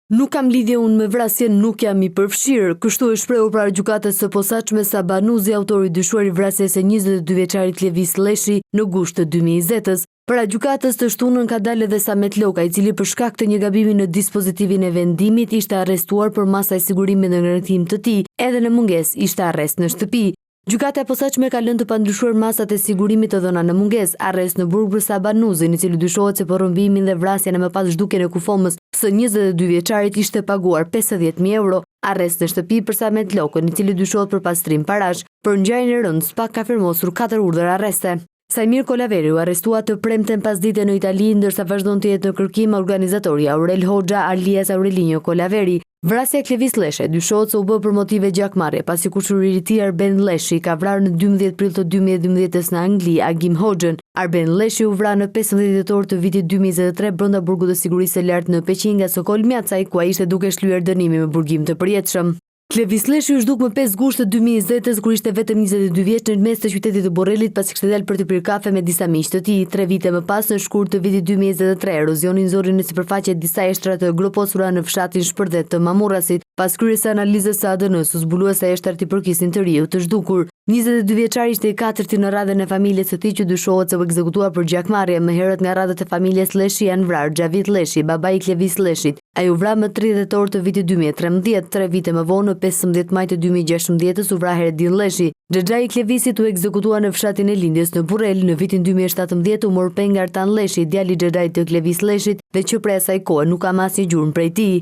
Nuk kam lidhje unë me vrasjen, nuk jam i përfshirë, kështu e shprehur para gjykatës së posaçme Sabanuzi, autori i dyshuar i vrasjes së 22 vjeçarit Lëviz Lleshi në gusht të 2020-s. Para gjykatës të shtunën ka dalë edhe Samet Loka, i cili për shkak të një gabimi në dispozitivin e vendimit ishte arrestuar për masa e sigurimit në ndërtim të tij, edhe në mungesë ishte arrest në shtëpi. Gjykata e posaçme ka lënë të pandryshuar masat e sigurimit të dhëna në mungesë, arrest në burg për Sabanuzin, i cili dyshohet se për rrëmbimin dhe vrasjen e më pas zhdukjen e kufomës së 22 vjeçarit ishte paguar 50.000 euro, arrest në shtëpi për Samet Lokën, i cili dyshohet për pastrim parash. Për ngjarjen e rëndë, SPAK ka firmosur 4 urdhër arreste. Sajmir Kolaveri u arrestua të premten pasdite në Itali, ndërsa vazhdon të jetë në kërkim organizatori Aurel Hoxha alias Aurelinho Kolaveri. Vrasja e Lëviz Lleshi dyshohet se u bë për motive gjakmarrje, pasi kushëriri i tij Arben Lleshi ka vrarë në 12 prill të 2012-s në Angli Agim Hoxhën. Arben Lleshi u vra në 15 dhjetor të vitit 2023 brenda burgut të sigurisë së lartë në Peqin nga Sokol Miacaj, ku ai ishte duke shlyer dënimin me burgim të përjetshëm. Lëviz Lleshi u zhduk më 5 gusht të 2020-s kur ishte vetëm 22 vjeç në mes të qytetit të Borrelit pasi kishte dalë për të pirë kafe me disa miq të tij. 3 vite më pas, në shkurt të vitit 2023, erozioni nxorri në sipërfaqe disa eshtra të groposura në fshatin Shpërdet të Mamurrasit. Pas kryerjes së analizës së ADN-s, u zbulua se eshtrat i përkisin të riu të zhdukur. 22 vjeçari ishte i katërti në radhën e familjes së tij që dyshohet se u ekzekutua për gjakmarrje. Më herët nga radhët e familjes Lleshi janë vrarë Xhavit Lleshi, babai i Lëviz Lleshit. Ai u vra më 30 dhjetor të vitit 2013, 3 vite më vonë, në 15 maj të 2016-s u vra Heredin Lleshi. Xhaxhai i Lëvizit u ekzekutua në fshatin e lindjes në Burrel. Në vitin 2017 u mor peng Artan Lleshi, djali i xhaxhait të Lëviz Lleshit, dhe që prej asaj kohe nuk kam asnjë gjurmë prej tij.